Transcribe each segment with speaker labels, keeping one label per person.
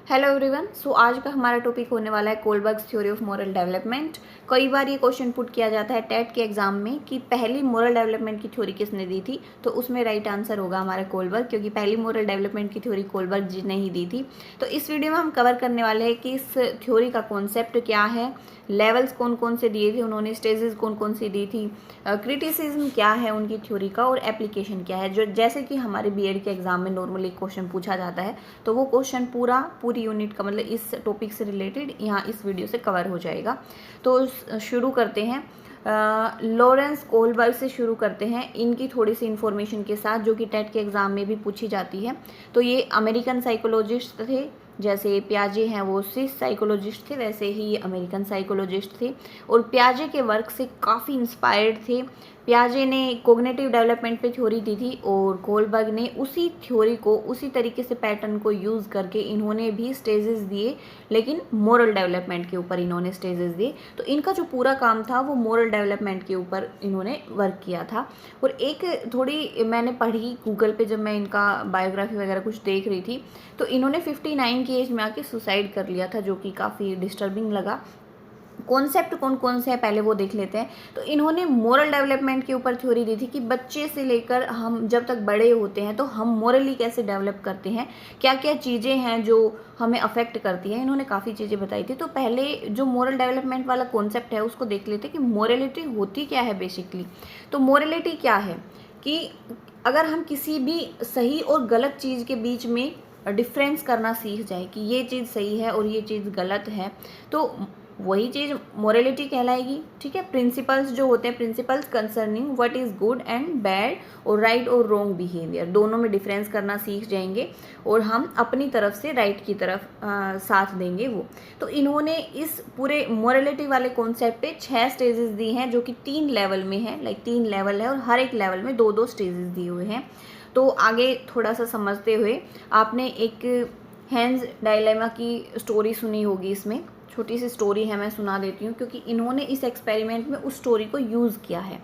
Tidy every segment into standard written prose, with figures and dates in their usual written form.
Speaker 1: Hello everyone. सो आज का हमारा टॉपिक होने वाला है Kohlberg's theory of moral development. कई बार ये क्वेश्चन पुट किया जाता है टेट के एग्जाम में कि पहली मोरल डेवलपमेंट की थ्योरी किसने दी थी, तो उसमें राइट आंसर होगा हमारा कोलबर्ग, क्योंकि पहली मोरल डेवलपमेंट की थ्योरी कोलबर्ग जी ने ही दी थी। तो इस वीडियो में हम कवर करने वाले हैं कि इस थ्योरी का कॉन्सेप्ट क्या है, लेवल्स कौन कौन से दिए थे उन्होंने, स्टेजेस कौन कौन सी दी थी, क्रिटिसिज्म क्या है उनकी थ्योरी का और एप्लीकेशन क्या है। जो जैसे कि हमारे बीएड के एग्जाम में नॉर्मली क्वेश्चन पूछा जाता है, तो वो क्वेश्चन पूरी यूनिट का मतलब इस टॉपिक से रिलेटेड यहाँ इस वीडियो से कवर हो जाएगा। तो शुरू करते हैं। लॉरेंस कोलबर्ग से शुरू करते हैं, इनकी थोड़ी सी इन्फॉर्मेशन के साथ, जो कि टेट के एग्ज़ाम में भी पूछी जाती है। तो ये अमेरिकन साइकोलॉजिस्ट थे। जैसे प्याजे हैं वो स्विस साइकोलॉजिस्ट थे, वैसे ही ये अमेरिकन साइकोलॉजिस्ट थे और प्याजे के वर्क से काफ़ी इंस्पायर्ड थे। प्याजे ने कोग्निटिव डेवलपमेंट पे थ्योरी दी थी और कोलबर्ग ने उसी थ्योरी को उसी तरीके से पैटर्न को यूज़ करके इन्होंने भी स्टेजेस दिए, लेकिन मोरल डेवलपमेंट के ऊपर इन्होंने स्टेजेस दिए। तो इनका जो पूरा काम था वो मोरल डेवलपमेंट के ऊपर इन्होंने वर्क किया था। और एक थोड़ी मैंने पढ़ी गूगल पे, जब मैं इनका बायोग्राफी वगैरह कुछ देख रही थी, तो इन्होंने 59 की एज में आके सुसाइड कर लिया था, जो कि काफ़ी डिस्टर्बिंग लगा। कॉन्सेप्ट कौन कौन से है पहले वो देख लेते हैं। तो इन्होंने मोरल डेवलपमेंट के ऊपर थ्योरी दी थी कि बच्चे से लेकर हम जब तक बड़े होते हैं तो हम मोरली कैसे डेवलप करते हैं, क्या क्या चीज़ें हैं जो हमें अफेक्ट करती हैं। इन्होंने काफ़ी चीज़ें बताई थी। तो पहले जो मोरल डेवलपमेंट वाला कॉन्सेप्ट है उसको देख लेते हैं कि मोरलिटी होती क्या है बेसिकली। तो मोरलिटी क्या है कि अगर हम किसी भी सही और गलत चीज़ के बीच में डिफरेंस करना सीख जाए कि ये चीज़ सही है और ये चीज़ गलत है, तो वही चीज़ मोरलिटी कहलाएगी। ठीक है। प्रिंसिपल्स जो होते हैं, principles concerning what is good and bad और राइट और रॉन्ग बिहेवियर, दोनों में डिफरेंस करना सीख जाएंगे और हम अपनी तरफ से राइट की तरफ साथ देंगे वो। तो इन्होंने इस पूरे मोरलिटी वाले कॉन्सेप्ट पे 6 स्टेजेस दी हैं, जो कि 3 लेवल में है। 3 लेवल है और हर एक लेवल में 2-2 स्टेजेस दिए हुए हैं। तो आगे थोड़ा सा समझते हुए, आपने एक हेंज डायलेमा की स्टोरी सुनी होगी। इसमें छोटी सी स्टोरी है, मैं सुना देती हूँ, क्योंकि इन्होंने इस एक्सपेरिमेंट में उस स्टोरी को यूज़ किया है।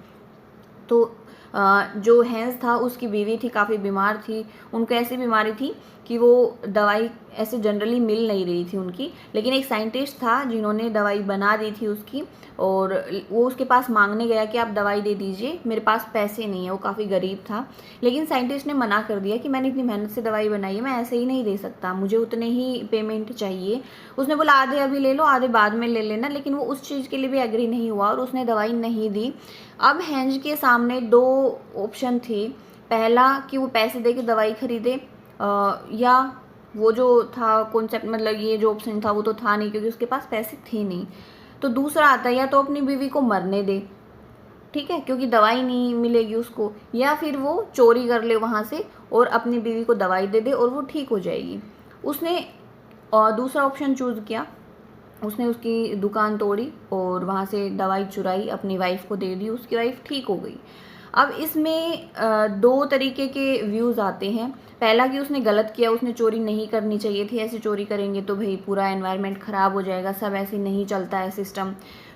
Speaker 1: तो जो हेंस था उसकी बीवी थी, काफ़ी बीमार थी। उनको ऐसी बीमारी थी कि वो दवाई ऐसे जनरली मिल नहीं रही थी उनकी, लेकिन एक साइंटिस्ट था जिन्होंने दवाई बना दी थी उसकी, और वो उसके पास मांगने गया कि आप दवाई दे दीजिए, मेरे पास पैसे नहीं है। वो काफ़ी गरीब था, लेकिन साइंटिस्ट ने मना कर दिया कि मैंने इतनी मेहनत से दवाई बनाई है, मैं ऐसे ही नहीं दे सकता, मुझे उतने ही पेमेंट चाहिए। उसने बोला आधे अभी ले लो, आधे बाद में ले लेना, लेकिन वो उस चीज़ के लिए भी एग्री नहीं हुआ और उसने दवाई नहीं दी। अब हेंज के सामने 2 ऑप्शन थे। पहला कि वो पैसे दे के दवाई खरीदे, या वो जो था कॉन्सेप्ट, मतलब ये जो ऑप्शन था वो तो था नहीं क्योंकि उसके पास पैसे थे नहीं। तो दूसरा आता है या तो अपनी बीवी को मरने दे, ठीक है, क्योंकि दवाई नहीं मिलेगी उसको, या फिर वो चोरी कर ले वहाँ से और अपनी बीवी को दवाई दे दे और वो ठीक हो जाएगी। उसने दूसरा ऑप्शन चूज़ किया। उसने उसकी दुकान तोड़ी और वहाँ से दवाई चुराई, अपनी वाइफ को दे दी, उसकी वाइफ ठीक हो गई। अब इसमें 2 तरीके के व्यूज़ आते हैं। पहला कि उसने गलत किया, उसने चोरी नहीं करनी चाहिए थी, ऐसे चोरी करेंगे तो भाई पूरा एनवायरनमेंट ख़राब हो जाएगा, सब ऐसे नहीं चलता है सिस्टम।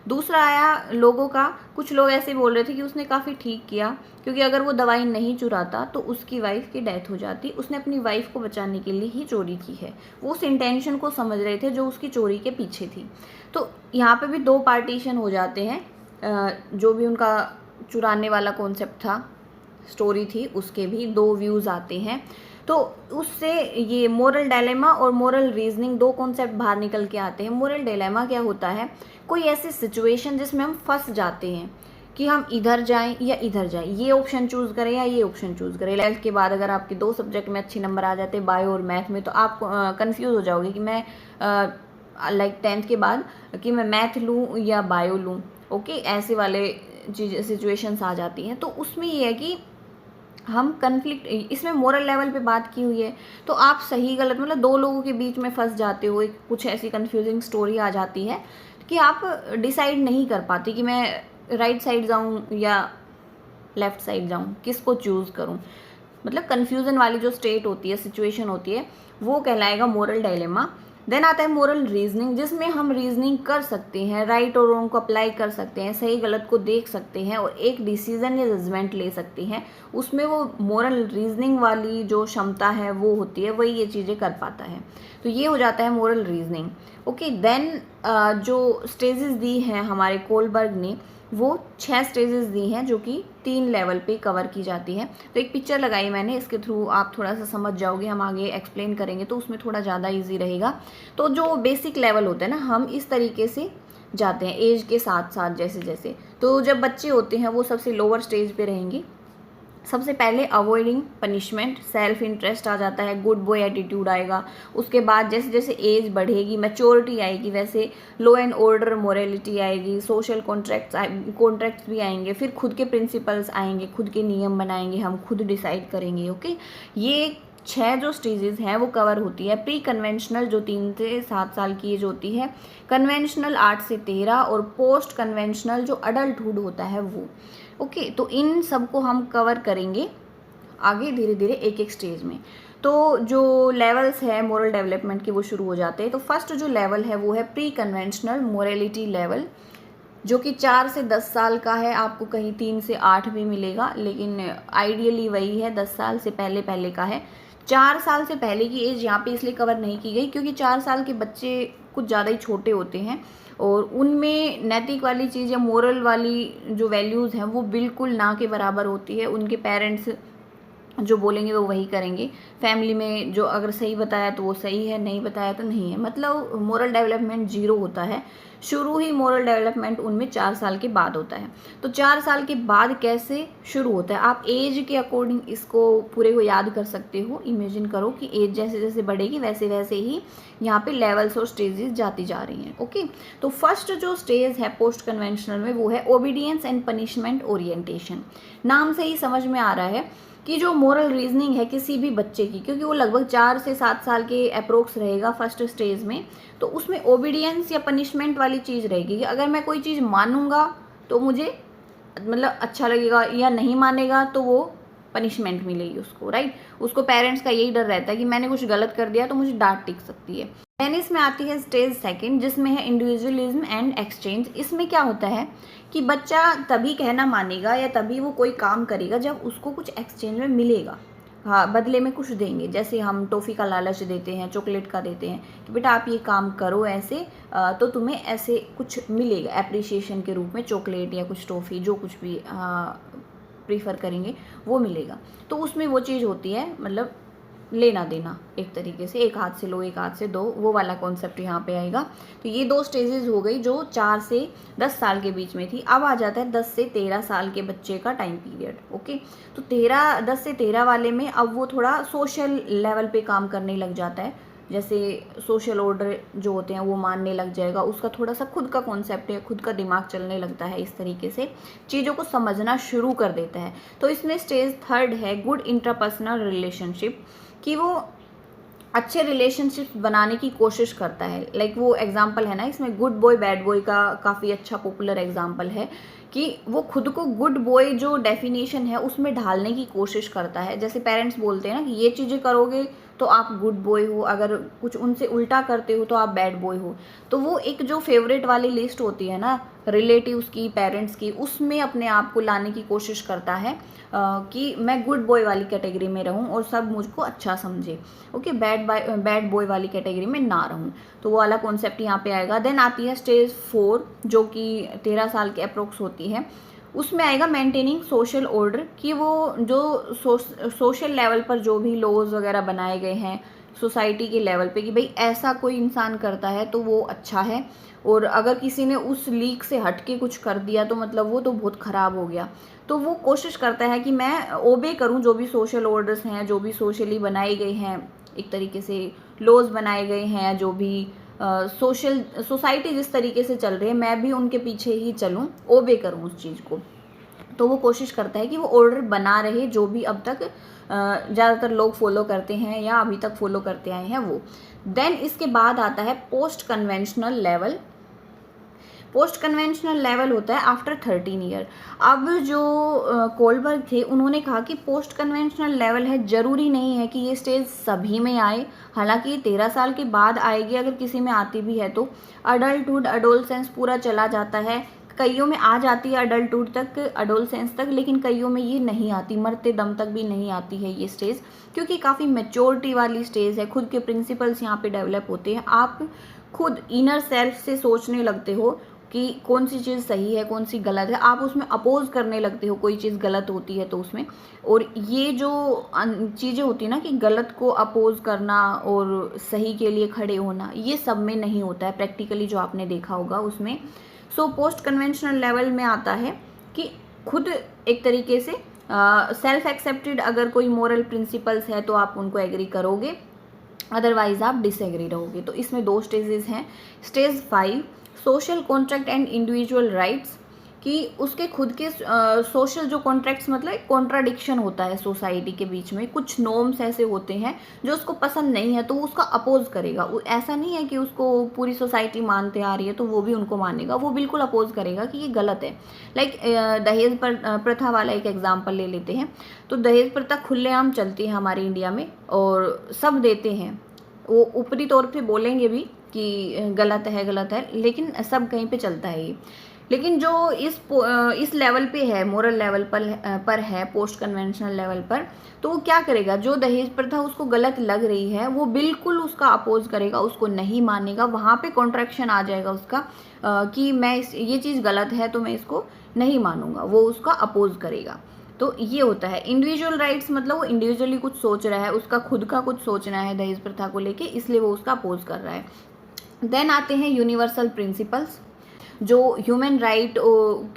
Speaker 1: दूसरा आया लोगों का, कुछ लोग ऐसे बोल रहे थे कि उसने काफ़ी ठीक किया, क्योंकि अगर वो दवाई नहीं चुराता तो उसकी वाइफ की डेथ हो जाती, उसने अपनी वाइफ को बचाने के लिए ही चोरी की है। वो उस इंटेंशन को समझ रहे थे जो उसकी चोरी के पीछे थी। तो यहाँ पे भी 2 पार्टीशन हो जाते हैं। जो भी उनका चुराने वाला कॉन्सेप्ट था, स्टोरी थी, उसके भी 2 व्यूज़ आते हैं। तो उससे ये मोरल डायलेमा और मोरल रीजनिंग 2 कॉन्सेप्ट बाहर निकल के आते हैं। मोरल डायलेमा क्या होता है, कोई ऐसी सिचुएशन जिसमें हम फंस जाते हैं कि हम इधर जाएं या इधर जाएं, ये ऑप्शन चूज़ करें या ये ऑप्शन चूज़ करें। 12th के बाद अगर आपके 2 सब्जेक्ट में अच्छे नंबर आ जाते, बायो और मैथ में, तो आप कंफ्यूज हो जाओगे कि मैं 10th के बाद कि मैं मैथ लूँ या बायो लूँ। ओके, ऐसे वाले चीज़ सिचुएशंस आ जाती हैं। तो उसमें ये है कि हम कन्फ्लिक्ट, इसमें मोरल लेवल पे बात की हुई है, तो आप सही गलत मतलब 2 लोगों के बीच में फंस जाते हो। कुछ ऐसी कन्फ्यूजिंग स्टोरी आ जाती है कि आप डिसाइड नहीं कर पाती कि मैं राइट साइड जाऊँ या लेफ़्ट साइड जाऊँ, किसको चूज़ करूँ। मतलब कन्फ्यूज़न वाली जो स्टेट होती है, सिचुएशन होती है, वो कहलाएगा मोरल डायलेमा। देन आता है मोरल रीजनिंग, जिसमें हम रीजनिंग कर सकते हैं, राइट और रॉन्ग को अप्लाई कर सकते हैं, सही गलत को देख सकते हैं और एक डिसीजन या जजमेंट ले सकते हैं। उसमें वो मोरल रीजनिंग वाली जो क्षमता है वो होती है, वही ये चीज़ें कर पाता है। तो ये हो जाता है मोरल रीजनिंग। ओके, देन जो स्टेजेस दी हैं हमारे कोलबर्ग ने, वो 6 स्टेजेस दी हैं जो कि 3 लेवल पे कवर की जाती है। तो एक पिक्चर लगाई मैंने, इसके थ्रू आप थोड़ा सा समझ जाओगे, हम आगे एक्सप्लेन करेंगे तो उसमें थोड़ा ज़्यादा इजी रहेगा। तो जो बेसिक लेवल होता है ना, हम इस तरीके से जाते हैं एज के साथ साथ, जैसे जैसे। तो जब बच्चे होते हैं वो सबसे लोअर स्टेज पे रहेंगे। सबसे पहले अवॉइडिंग पनिशमेंट, सेल्फ इंटरेस्ट आ जाता है, गुड बॉय एटीट्यूड आएगा। उसके बाद जैसे जैसे एज बढ़ेगी, मैच्योरिटी आएगी, वैसे लो एंड ऑर्डर मोरालिटी आएगी, सोशल कॉन्ट्रैक्ट्स भी आएंगे, फिर खुद के प्रिंसिपल्स आएंगे, खुद के नियम बनाएंगे, हम खुद डिसाइड करेंगे। ओके, ये 6 जो स्टेजेस हैं वो कवर होती है। प्री कन्वेंशनल जो 3 से 7 साल की एज होती है, कन्वेंशनल 8 से 13 और पोस्ट कन्वेंशनल जो अडल्टहुड होता है वो। ओके, तो इन सब को हम कवर करेंगे आगे धीरे धीरे एक एक स्टेज में। तो जो लेवल्स है मोरल डेवलपमेंट के वो शुरू हो जाते हैं। तो फर्स्ट जो लेवल है वो है प्री कन्वेंशनल मोरालिटी लेवल, जो कि 4 से 10 साल का है। आपको कहीं 3 से 8 भी मिलेगा, लेकिन आइडियली वही है, 10 साल से पहले पहले का है। 4 साल से पहले की एज यहाँ पे इसलिए कवर नहीं की गई क्योंकि 4 साल के बच्चे कुछ ज़्यादा ही छोटे होते हैं और उनमें नैतिक वाली चीज़ या मोरल वाली जो वैल्यूज़ हैं वो बिल्कुल ना के बराबर होती है। उनके पेरेंट्स जो बोलेंगे वो वही करेंगे। फैमिली में जो अगर सही बताया तो वो सही है, नहीं बताया तो नहीं है, मतलब मोरल डेवलपमेंट जीरो होता है। शुरू ही मोरल डेवलपमेंट उनमें 4 साल के बाद होता है। तो 4 साल के बाद कैसे शुरू होता है, आप एज के अकॉर्डिंग इसको पूरे को याद कर सकते हो। इमेजिन करो कि एज जैसे जैसे बढ़ेगी वैसे वैसे ही यहाँ पे लेवल्स और स्टेजेस जाती जा रही हैं। ओके, तो फर्स्ट जो स्टेज है पोस्ट कन्वेंशनल में वो है ओबीडियंस एंड पनिशमेंट ओरिएंटेशन। नाम से ही समझ में आ रहा है कि जो मोरल रीजनिंग है किसी भी बच्चे की, क्योंकि वो लगभग 4 से 7 साल के अप्रोक्स रहेगा फर्स्ट स्टेज में, तो उसमें ओबीडियंस या पनिशमेंट वाली चीज़ रहेगी कि अगर मैं कोई चीज़ मानूंगा तो मुझे मतलब अच्छा लगेगा, या नहीं मानेगा तो वो पनिशमेंट मिलेगी उसको, राइट। उसको पेरेंट्स का यही डर रहता है कि मैंने कुछ गलत कर दिया तो मुझे डांट टिक सकती है। देन इसमें आती है स्टेज सेकंड, जिसमें है इंडिविजुअलिज्म एंड एक्सचेंज। इसमें क्या होता है कि बच्चा तभी कहना मानेगा या तभी वो कोई काम करेगा जब उसको कुछ एक्सचेंज में मिलेगा। हाँ, बदले में कुछ देंगे, जैसे हम टॉफ़ी का लालच देते हैं, चॉकलेट का देते हैं कि बेटा आप ये काम करो ऐसे, तो तुम्हें ऐसे कुछ मिलेगा एप्रिसिएशन के रूप में, चॉकलेट या कुछ टॉफ़ी, जो कुछ भी प्रीफर करेंगे वो मिलेगा। तो उसमें वो चीज़ होती है, मतलब लेना देना एक तरीके से, एक हाथ से लो एक हाथ से दो, वो वाला कॉन्सेप्ट यहाँ पे आएगा। तो ये 2 स्टेजेस हो गई जो 4 से 10 साल के बीच में थी। अब आ जाता है 10 से 13 साल के बच्चे का टाइम पीरियड। ओके, तो 10 से 13 वाले में अब वो थोड़ा सोशल लेवल पे काम करने लग जाता है, जैसे सोशल ऑर्डर जो होते हैं वो मानने लग जाएगा, उसका थोड़ा सा खुद का कॉन्सेप्ट है, खुद का दिमाग चलने लगता है, इस तरीके से चीज़ों को समझना शुरू कर देता है। तो इसमें स्टेज थर्ड है गुड इंटरपर्सनल रिलेशनशिप, कि वो अच्छे रिलेशनशिप्स बनाने की कोशिश करता है। लाइक वो एग्जाम्पल है ना इसमें, गुड बॉय बैड बॉय का काफ़ी अच्छा पॉपुलर एग्जाम्पल है कि वो खुद को गुड बॉय जो डेफिनेशन है उसमें ढालने की कोशिश करता है। जैसे पेरेंट्स बोलते हैं ना कि ये चीज़ें करोगे तो आप गुड बॉय हो, अगर कुछ उनसे उल्टा करते हो तो आप बैड बॉय हो। तो वो एक जो फेवरेट वाली लिस्ट होती है ना रिलेटिव्स की, पेरेंट्स की, उसमें अपने आप को लाने की कोशिश करता है कि मैं गुड बॉय वाली कैटेगरी में रहूं और सब मुझको अच्छा समझे। ओके, बैड बॉय वाली कैटेगरी में ना रहूं। तो वो वाला कॉन्सेप्ट यहाँ पे आएगा। देन आती है स्टेज 4 जो कि 13 साल के अप्रोक्स होती है। उसमें आएगा मेंटेनिंग सोशल ऑर्डर, कि वो जो सोशल लेवल पर जो भी लॉज वगैरह बनाए गए हैं सोसाइटी के लेवल पे कि भाई ऐसा कोई इंसान करता है तो वो अच्छा है, और अगर किसी ने उस लीक से हट के कुछ कर दिया तो मतलब वो तो बहुत ख़राब हो गया। तो वो कोशिश करता है कि मैं ओबे करूं जो भी सोशल ऑर्डर्स हैं, जो भी सोशली बनाए गए हैं, एक तरीके से लॉज बनाए गए हैं, जो भी सोसाइटी जिस तरीके से चल रही है मैं भी उनके पीछे ही चलूं, ओबे करूं उस चीज़ को। तो वो कोशिश करता है कि वो ऑर्डर बना रहे जो भी अब तक ज़्यादातर लोग फॉलो करते हैं या अभी तक फॉलो करते आए हैं वो। देन इसके बाद आता है post conventional level. Post conventional level होता है आफ्टर 13 ईयर। अब जो कोलबर्ग थे उन्होंने कहा कि पोस्ट कन्वेंशनल लेवल है, ज़रूरी नहीं है कि ये स्टेज सभी में आए, हालांकि 13 साल के बाद आएगी अगर किसी में आती भी है तो। अडल्टहुड, अडोलसेंस पूरा चला जाता है, कईयों में आ जाती है अडल्टहुड तक, अडोलसेंस तक, लेकिन कईयों में ये नहीं आती, मरते दम तक भी नहीं आती है ये स्टेज, क्योंकि काफ़ी मैच्योरिटी वाली स्टेज है, खुद के प्रिंसिपल्स यहाँ पे डेवलप होते हैं, आप खुद इनर सेल्फ से सोचने लगते हो कि कौन सी चीज़ सही है कौन सी गलत है, आप उसमें अपोज करने लगते हो, कोई चीज़ गलत होती है तो उसमें। और ये जो चीज़ें होती है ना कि गलत को अपोज करना और सही के लिए खड़े होना, ये सब में नहीं होता है प्रैक्टिकली, जो आपने देखा होगा उसमें। सो पोस्ट कन्वेंशनल लेवल में आता है कि खुद एक तरीके से सेल्फ एक्सेप्टेड अगर कोई मोरल प्रिंसिपल्स है तो आप उनको एग्री करोगे, अदरवाइज आप डिसएग्री रहोगे। तो इसमें 2 स्टेजेस हैं। Stage 5 social contract and individual rights, कि उसके खुद के सोशल जो कॉन्ट्रैक्ट्स, मतलब एक कॉन्ट्राडिक्शन होता है सोसाइटी के बीच में, कुछ नॉर्म्स ऐसे होते हैं जो उसको पसंद नहीं है तो वो उसका अपोज करेगा। ऐसा नहीं है कि उसको पूरी सोसाइटी मानते आ रही है तो वो भी उनको मानेगा, वो बिल्कुल अपोज करेगा कि ये गलत है। लाइक दहेज प्रथा वाला एक एग्जाम्पल ले लेते हैं। तो दहेज प्रथा खुलेआम चलती है हमारे इंडिया में और सब देते हैं, वो ऊपरी तौर पे बोलेंगे भी कि गलत है, लेकिन सब कहीं पे चलता है ये। लेकिन जो इस लेवल पे है, मोरल लेवल पर है, पोस्ट कन्वेंशनल लेवल पर, तो वो क्या करेगा, जो दहेज प्रथा उसको गलत लग रही है वो बिल्कुल उसका अपोज करेगा, उसको नहीं मानेगा। वहाँ पे कॉन्ट्रैक्शन आ जाएगा उसका कि मैं ये चीज़ गलत है तो मैं इसको नहीं मानूंगा, वो उसका अपोज करेगा। तो ये होता है इंडिविजुअल राइट्स, मतलब वो इंडिविजुअली कुछ सोच रहा है, उसका खुद का कुछ सोचना है दहेज प्रथा को लेके, इसलिए वो उसका अपोज कर रहा है। देन आते हैं यूनिवर्सल प्रिंसिपल्स, जो ह्यूमन राइट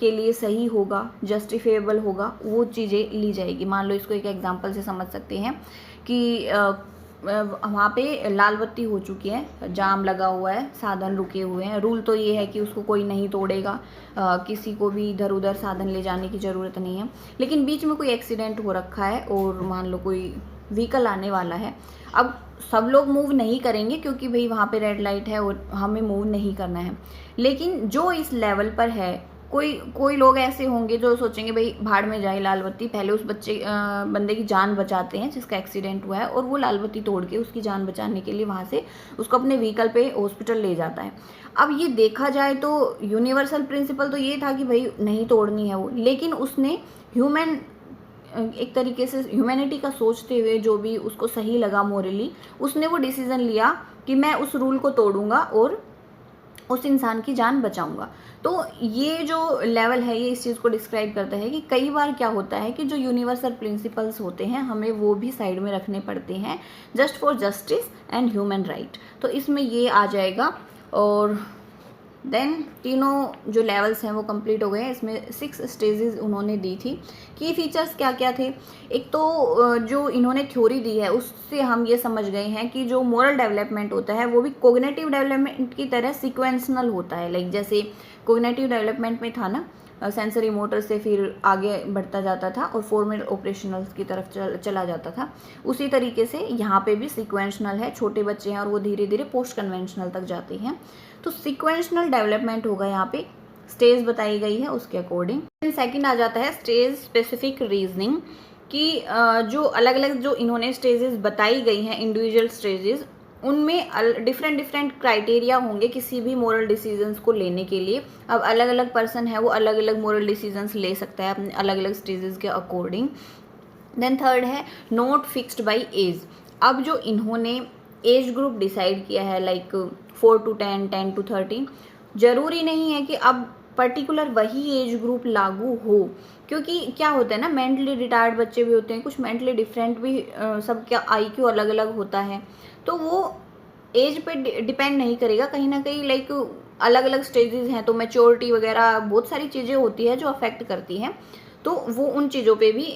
Speaker 1: के लिए सही होगा, जस्टिफिएबल होगा, वो चीज़ें ली जाएगी। मान लो इसको एक एग्जांपल से समझ सकते हैं कि वहाँ पे लाल बत्ती हो चुकी है, जाम लगा हुआ है, साधन रुके हुए हैं। रूल तो ये है कि उसको कोई नहीं तोड़ेगा, किसी को भी इधर उधर साधन ले जाने की ज़रूरत नहीं है। लेकिन बीच में कोई एक्सीडेंट हो रखा है और मान लो कोई व्हीकल आने वाला है, अब सब लोग मूव नहीं करेंगे क्योंकि भाई वहाँ पे रेड लाइट है और हमें मूव नहीं करना है। लेकिन जो इस लेवल पर है, कोई लोग ऐसे होंगे जो सोचेंगे भाई भाड़ में जाए लाल बत्ती, पहले उस बंदे की जान बचाते हैं जिसका एक्सीडेंट हुआ है, और वो लाल बत्ती तोड़ के उसकी जान बचाने के लिए वहाँ से उसको अपने व्हीकल पे हॉस्पिटल ले जाता है। अब ये देखा जाए तो यूनिवर्सल प्रिंसिपल तो ये था कि भाई नहीं तोड़नी है वो, लेकिन उसने एक तरीके से ह्यूमैनिटी का सोचते हुए, जो भी उसको सही लगा मोरली, उसने वो डिसीजन लिया कि मैं उस रूल को तोड़ूंगा और उस इंसान की जान बचाऊंगा। तो ये जो लेवल है ये इस चीज़ को डिस्क्राइब करता है कि कई बार क्या होता है कि जो यूनिवर्सल प्रिंसिपल्स होते हैं हमें वो भी साइड में रखने पड़ते हैं, just for justice and human right. तो इसमें ये आ जाएगा। और देन तीनों जो लेवल्स हैं वो कंप्लीट हो गए। इसमें 6 स्टेजेस उन्होंने दी थी। की फीचर्स क्या क्या थे, एक तो जो इन्होंने थ्योरी दी है उससे हम ये समझ गए हैं कि जो मोरल डेवलपमेंट होता है वो भी कोग्निटिव डेवलपमेंट की तरह सीक्वेंशनल होता है। लाइक जैसे कोग्निटिव डेवलपमेंट में था ना, सेंसरी मोटर से फिर आगे बढ़ता जाता था और फॉर्मल ऑपरेशनल्स की तरफ चला जाता था, उसी तरीके से यहाँ पे भी सीक्वेंशनल है। छोटे बच्चे हैं और वो धीरे धीरे पोस्ट कन्वेंशनल तक जाते हैं, तो सीक्वेंशनल डेवलपमेंट होगा। यहाँ पे स्टेज बताई गई है उसके अकॉर्डिंग। सेकंड आ जाता है स्टेज स्पेसिफिक रीजनिंग, कि जो अलग अलग जो इन्होंने स्टेजेस बताई गई हैं, इंडिविजुअल स्टेजेस, उनमें डिफरेंट क्राइटेरिया होंगे किसी भी मोरल डिसीजंस को लेने के लिए। अब अलग अलग पर्सन है वो अलग अलग मोरल डिसीजंस ले सकता है अपने अलग अलग स्टेजेस के अकॉर्डिंग। देन थर्ड है नॉट फिक्स्ड बाय एज। अब जो इन्होंने एज ग्रुप डिसाइड किया है लाइक 4 to 10, 10 to 13, जरूरी नहीं है कि अब पर्टिकुलर वही एज ग्रुप लागू हो, क्योंकि क्या होता है ना, मेंटली रिटायर्ड बच्चे भी होते हैं, कुछ मेंटली डिफरेंट भी, सबका IQ अलग अलग होता है, तो वो एज पे डिपेंड नहीं करेगा कहीं ना कहीं। लाइक अलग अलग स्टेजेस हैं तो मैच्योरिटी वगैरह बहुत सारी चीज़ें होती है जो अफेक्ट करती हैं, तो वो उन चीज़ों पे भी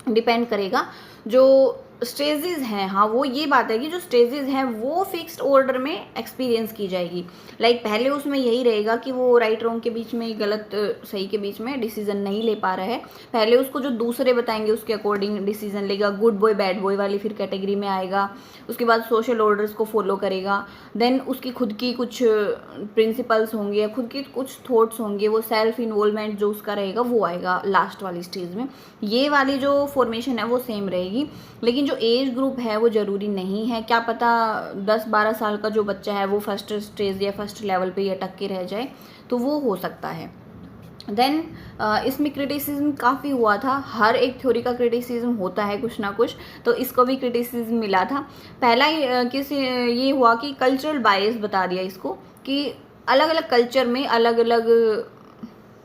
Speaker 1: डिपेंड करेगा। जो स्टेजेस हैं, हाँ वो ये बात है कि जो स्टेजेस हैं वो फिक्स्ड ऑर्डर में एक्सपीरियंस की जाएगी। लाइक पहले उसमें यही रहेगा कि वो राइट रॉन्ग के बीच में, गलत सही के बीच में डिसीजन नहीं ले पा रहा है। पहले उसको जो दूसरे बताएंगे उसके अकॉर्डिंग डिसीजन लेगा, गुड बॉय बैड बॉय वाली फिर कैटेगरी में आएगा। उसके बाद सोशल ऑर्डर्स को फॉलो करेगा। देन उसकी खुद की कुछ प्रिंसिपल्स होंगे या खुद की कुछ थॉट्स होंगे, वो सेल्फ इन्वॉल्वमेंट जो उसका रहेगा वो आएगा लास्ट वाली स्टेज में। ये वाली जो फॉर्मेशन है वो सेम रहेगी, लेकिन जो एज ग्रुप है वो ज़रूरी नहीं है। क्या पता 10-12 साल का जो बच्चा है वो फर्स्ट स्टेज या फर्स्ट लेवल पे ही अटक के रह जाए, तो वो हो सकता है। देन इसमें क्रिटिसिज्म काफ़ी हुआ था। हर एक थ्योरी का क्रिटिसिज्म होता है कुछ ना कुछ, तो इसको भी क्रिटिसिज्म मिला था। पहला ये हुआ कि कल्चरल बायस बता दिया इसको, कि अलग अलग कल्चर में अलग अलग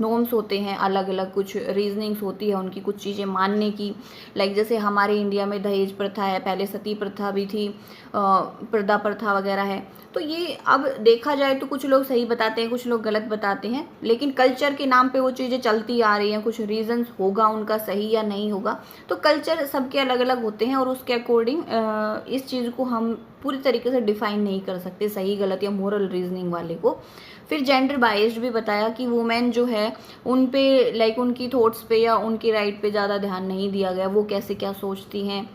Speaker 1: नॉर्म्स होते हैं, अलग अलग कुछ रीजनिंग्स होती है उनकी कुछ चीज़ें मानने की। लाइक जैसे हमारे इंडिया में दहेज प्रथा है, पहले सती प्रथा भी थी, पर्दा प्रथा वगैरह है। तो ये अब देखा जाए तो कुछ लोग सही बताते हैं, कुछ लोग गलत बताते हैं, लेकिन कल्चर के नाम पे वो चीज़ें चलती आ रही हैं। कुछ रीजंस होगा उनका सही या नहीं होगा, तो कल्चर सबके अलग अलग होते हैं और उसके अकॉर्डिंग इस चीज़ को हम पूरी तरीके से डिफाइन नहीं कर सकते, सही गलत या मोरल रीजनिंग वाले को। फिर जेंडर बाइस्ड भी बताया कि वुमेन जो है उन पे लाइक उनकी थॉट्स पे या उनकी राइट पे ज़्यादा ध्यान नहीं दिया गया, वो कैसे क्या सोचती हैं,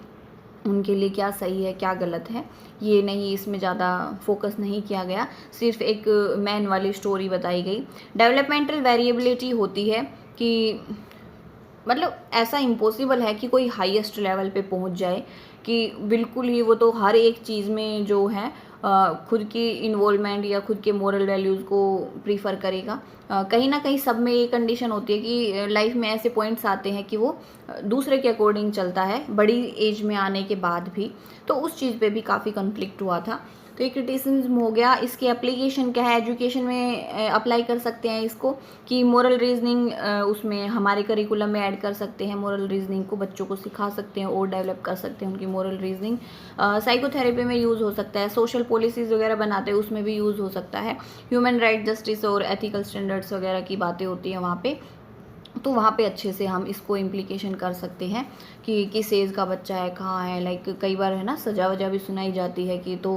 Speaker 1: उनके लिए क्या सही है क्या गलत है, ये नहीं, इसमें ज़्यादा फोकस नहीं किया गया। सिर्फ एक मैन वाली स्टोरी बताई गई। डेवलपमेंटल वेरिएबिलिटी होती है कि मतलब ऐसा इम्पॉसिबल है कि कोई हाईएस्ट लेवल पे पहुंच जाए, कि बिल्कुल ही वो तो हर एक चीज़ में जो है खुद की इन्वॉल्वमेंट या खुद के मोरल वैल्यूज़ को प्रीफर करेगा। कहीं ना कहीं सब में ये कंडीशन होती है कि लाइफ में ऐसे पॉइंट्स आते हैं कि वो दूसरे के अकॉर्डिंग चलता है बड़ी एज में आने के बाद भी। तो उस चीज़ पे भी काफ़ी कॉन्फ्लिक्ट हुआ था। तो ये क्रिटिसिज्म हो गया। इसकी एप्लीकेशन क्या है, एजुकेशन में अप्लाई कर सकते हैं इसको, कि मोरल रीजनिंग उसमें हमारे करिकुलम में ऐड कर सकते हैं। मोरल रीजनिंग को बच्चों को सिखा सकते हैं और डेवलप कर सकते हैं उनकी मोरल रीजनिंग। साइकोथेरेपी में यूज़ हो सकता है, सोशल पॉलिसीज़ वगैरह बनाते हैं उसमें भी यूज़ हो सकता है। ह्यूमन राइट, जस्टिस और एथिकल स्टैंडर्ड्स वगैरह की बातें होती हैं वहाँ पे, तो वहाँ पे अच्छे से हम इसको इम्प्लीकेशन कर सकते हैं कि किस एज का बच्चा है, कहाँ है। लाइक कई बार है ना सजा वजा भी सुनाई जाती है कि तो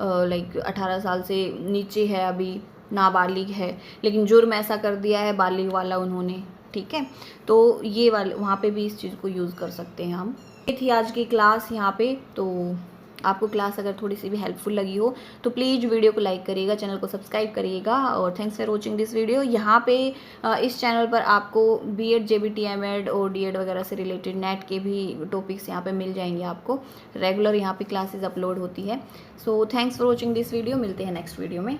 Speaker 1: लाइक 18 साल से नीचे है, अभी नाबालिग है, लेकिन जुर्म ऐसा कर दिया है बालिग वाला उन्होंने, ठीक है। तो ये वाले वहाँ पे भी इस चीज़ को यूज़ कर सकते हैं हम। ये थी आज की क्लास यहाँ पे। तो आपको क्लास अगर थोड़ी सी भी हेल्पफुल लगी हो तो प्लीज़ वीडियो को लाइक करिएगा, चैनल को सब्सक्राइब करिएगा, और thanks for watching this video. यहाँ पे इस चैनल पर आपको बीएड, जेबीटी, एमएड और डीएड वगैरह से रिलेटेड नेट के भी टॉपिक्स यहाँ पे मिल जाएंगे आपको। रेगुलर यहाँ पे क्लासेस अपलोड होती है। So thanks for watching this video, मिलते हैं नेक्स्ट वीडियो में।